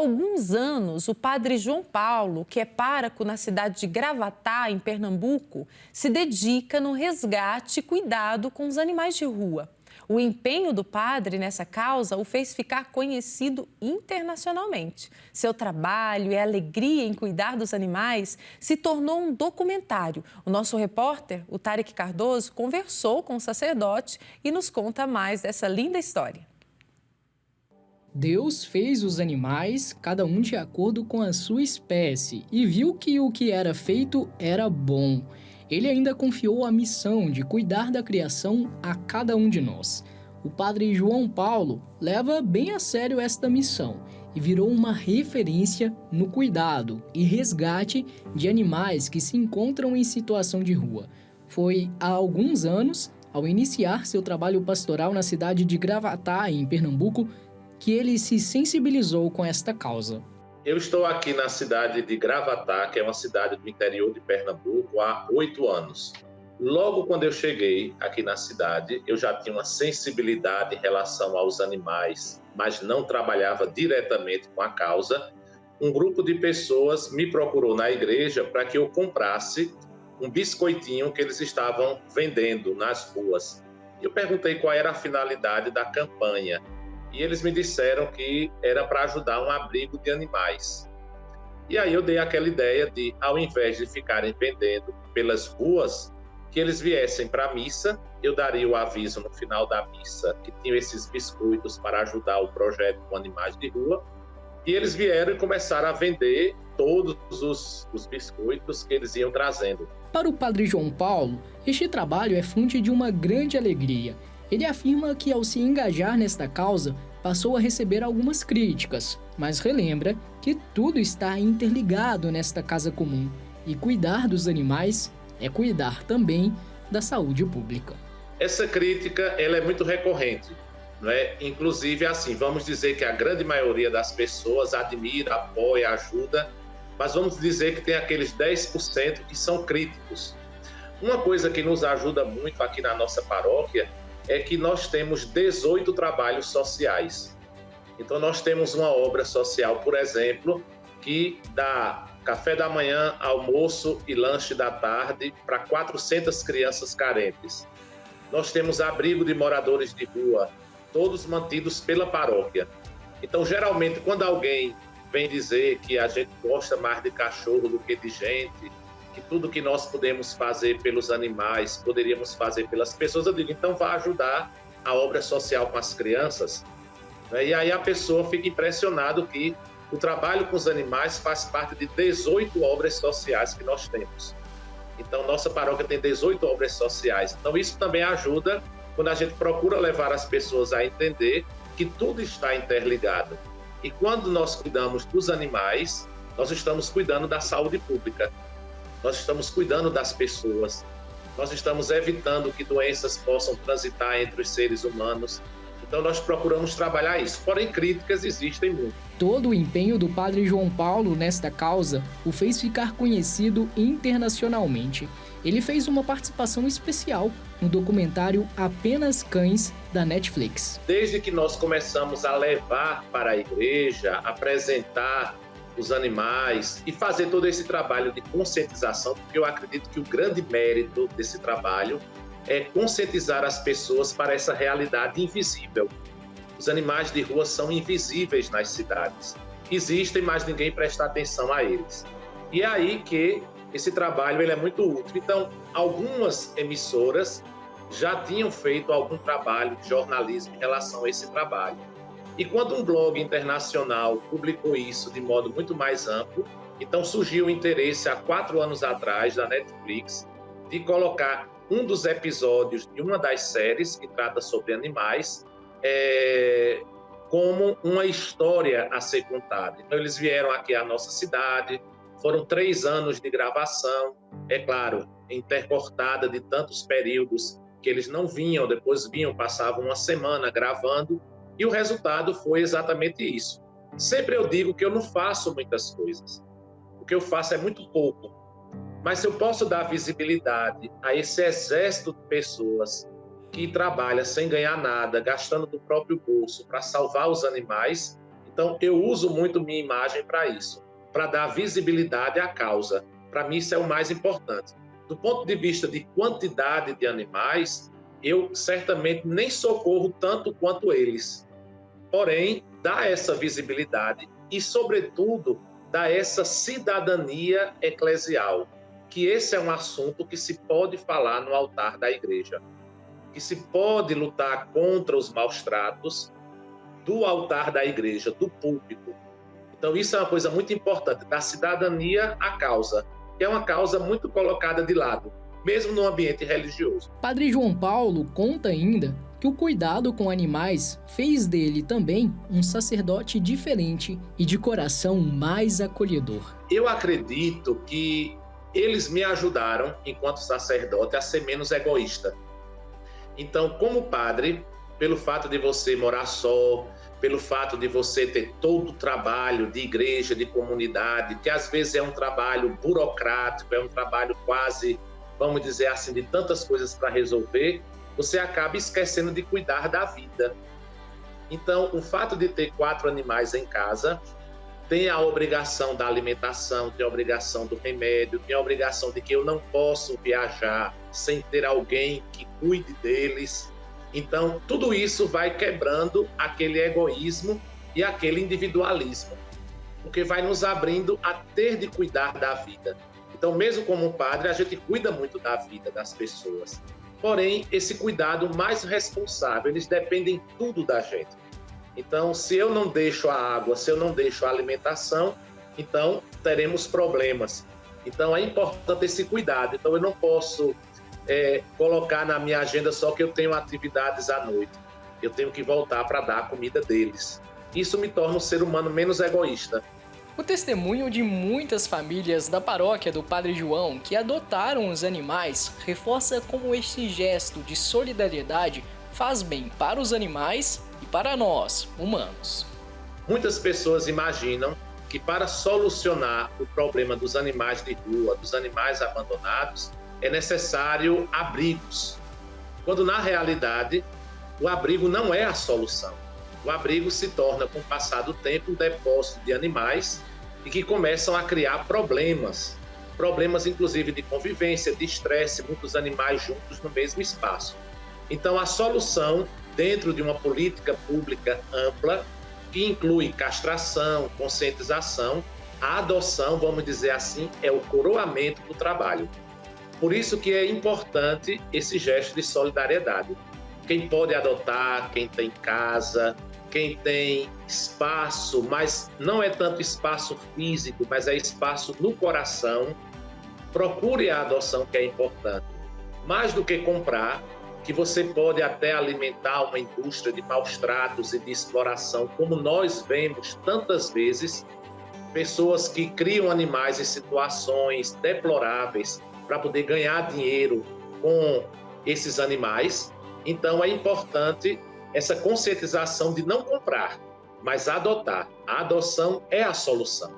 alguns anos, o padre João Paulo, que é pároco na cidade de Gravatá, em Pernambuco, se dedica no resgate e cuidado com os animais de rua. O empenho do padre nessa causa o fez ficar conhecido internacionalmente. Seu trabalho e a alegria em cuidar dos animais se tornou um documentário. O nosso repórter, o Tarek Cardoso, conversou com o sacerdote e nos conta mais dessa linda história. Deus fez os animais, cada um de acordo com a sua espécie, e viu que o que era feito era bom. Ele ainda confiou a missão de cuidar da criação a cada um de nós. O padre João Paulo leva bem a sério esta missão e virou uma referência no cuidado e resgate de animais que se encontram em situação de rua. Foi há alguns anos, ao iniciar seu trabalho pastoral na cidade de Gravatá, em Pernambuco, que ele se sensibilizou com esta causa. Eu estou aqui na cidade de Gravatá, que é uma cidade do interior de Pernambuco, há 8 anos. Logo quando eu cheguei aqui na cidade, eu já tinha uma sensibilidade em relação aos animais, mas não trabalhava diretamente com a causa. Um grupo de pessoas me procurou na igreja para que eu comprasse um biscoitinho que eles estavam vendendo nas ruas. Eu perguntei qual era a finalidade da campanha. E eles me disseram que era para ajudar um abrigo de animais. E aí eu dei aquela ideia de, ao invés de ficarem vendendo pelas ruas, que eles viessem para a missa, eu daria o aviso no final da missa que tinham esses biscoitos para ajudar o projeto com animais de rua, e eles vieram e começaram a vender todos os biscoitos que eles iam trazendo. Para o padre João Paulo, este trabalho é fonte de uma grande alegria. Ele afirma que, ao se engajar nesta causa, passou a receber algumas críticas, mas relembra que tudo está interligado nesta casa comum e cuidar dos animais é cuidar também da saúde pública. Essa crítica ela é muito recorrente, não é? Inclusive, assim, vamos dizer que a grande maioria das pessoas admira, apoia, ajuda, mas vamos dizer que tem aqueles 10% que são críticos. Uma coisa que nos ajuda muito aqui na nossa paróquia é que nós temos 18 trabalhos sociais. Então, nós temos uma obra social, por exemplo, que dá café da manhã, almoço e lanche da tarde para 400 crianças carentes. Nós temos abrigo de moradores de rua, todos mantidos pela paróquia. Então, geralmente, quando alguém vem dizer que a gente gosta mais de cachorro do que de gente, que tudo que nós podemos fazer pelos animais, poderíamos fazer pelas pessoas, eu digo, então vá ajudar a obra social com as crianças. E aí a pessoa fica impressionada que o trabalho com os animais faz parte de 18 obras sociais que nós temos. Então, nossa paróquia tem 18 obras sociais. Então, isso também ajuda quando a gente procura levar as pessoas a entender que tudo está interligado. E quando nós cuidamos dos animais, nós estamos cuidando da saúde pública. Nós estamos cuidando das pessoas, nós estamos evitando que doenças possam transitar entre os seres humanos. Então, nós procuramos trabalhar isso. Porém, críticas existem muito. Todo o empenho do padre João Paulo nesta causa o fez ficar conhecido internacionalmente. Ele fez uma participação especial no documentário Apenas Cães, da Netflix. Desde que nós começamos a levar para a igreja, apresentar os animais e fazer todo esse trabalho de conscientização, porque eu acredito que o grande mérito desse trabalho é conscientizar as pessoas para essa realidade invisível. Os animais de rua são invisíveis nas cidades. Existem, mas ninguém presta atenção a eles. E é aí que esse trabalho ele é muito útil. Então, algumas emissoras já tinham feito algum trabalho de jornalismo em relação a esse trabalho. E quando um blog internacional publicou isso de modo muito mais amplo, então surgiu o interesse há 4 anos atrás da Netflix de colocar um dos episódios de uma das séries que trata sobre animais como uma história a ser contada. Então eles vieram aqui à nossa cidade, foram 3 anos de gravação, é claro, intercortada de tantos períodos que eles não vinham, depois vinham, passavam uma semana gravando, e o resultado foi exatamente isso. Sempre eu digo que eu não faço muitas coisas. O que eu faço é muito pouco. Mas se eu posso dar visibilidade a esse exército de pessoas que trabalha sem ganhar nada, gastando do próprio bolso para salvar os animais, Então, eu uso muito minha imagem para isso, para dar visibilidade à causa. Para mim, isso é o mais importante. Do ponto de vista de quantidade de animais, eu certamente nem socorro tanto quanto eles. Porém, dá essa visibilidade e, sobretudo, dá essa cidadania eclesial, que esse é um assunto que se pode falar no altar da igreja, que se pode lutar contra os maus-tratos do altar da igreja, do púlpito. Então, isso é uma coisa muito importante, da cidadania à causa, que é uma causa muito colocada de lado, mesmo no ambiente religioso. Padre João Paulo conta ainda que o cuidado com animais fez dele também um sacerdote diferente e de coração mais acolhedor. Eu acredito que eles me ajudaram, enquanto sacerdote, a ser menos egoísta. Então, como padre, pelo fato de você morar só, pelo fato de você ter todo o trabalho de igreja, de comunidade, que às vezes é um trabalho burocrático, é um trabalho quase, vamos dizer assim, de tantas coisas para resolver, você acaba esquecendo de cuidar da vida. Então, o fato de ter 4 animais em casa, tem a obrigação da alimentação, tem a obrigação do remédio, tem a obrigação de que eu não posso viajar sem ter alguém que cuide deles. Então, tudo isso vai quebrando aquele egoísmo e aquele individualismo, porque vai nos abrindo a ter de cuidar da vida. Então, mesmo como padre, a gente cuida muito da vida das pessoas. Porém, esse cuidado mais responsável, eles dependem tudo da gente. Então, se eu não deixo a água, se eu não deixo a alimentação, então teremos problemas. Então, é importante esse cuidado. Então, eu não posso colocar na minha agenda só que eu tenho atividades à noite. Eu tenho que voltar para dar a comida deles. Isso me torna um ser humano menos egoísta. O testemunho de muitas famílias da paróquia do Padre João que adotaram os animais reforça como este gesto de solidariedade faz bem para os animais e para nós, humanos. Muitas pessoas imaginam que para solucionar o problema dos animais de rua, dos animais abandonados, é necessário abrigos, quando na realidade o abrigo não é a solução. O abrigo se torna, com o passar do tempo, um depósito de animais e que começam a criar problemas inclusive de convivência, de estresse, muitos animais juntos no mesmo espaço. Então, a solução, dentro de uma política pública ampla, que inclui castração, conscientização, a adoção, vamos dizer assim, é o coroamento do trabalho. Por isso que é importante esse gesto de solidariedade. Quem pode adotar, quem tem casa, quem tem espaço, mas não é tanto espaço físico, mas é espaço no coração, procure a adoção, que é importante. Mais do que comprar, que você pode até alimentar uma indústria de maus-tratos e de exploração, como nós vemos tantas vezes, pessoas que criam animais em situações deploráveis para poder ganhar dinheiro com esses animais. Então, é importante essa conscientização de não comprar, mas adotar. A adoção é a solução.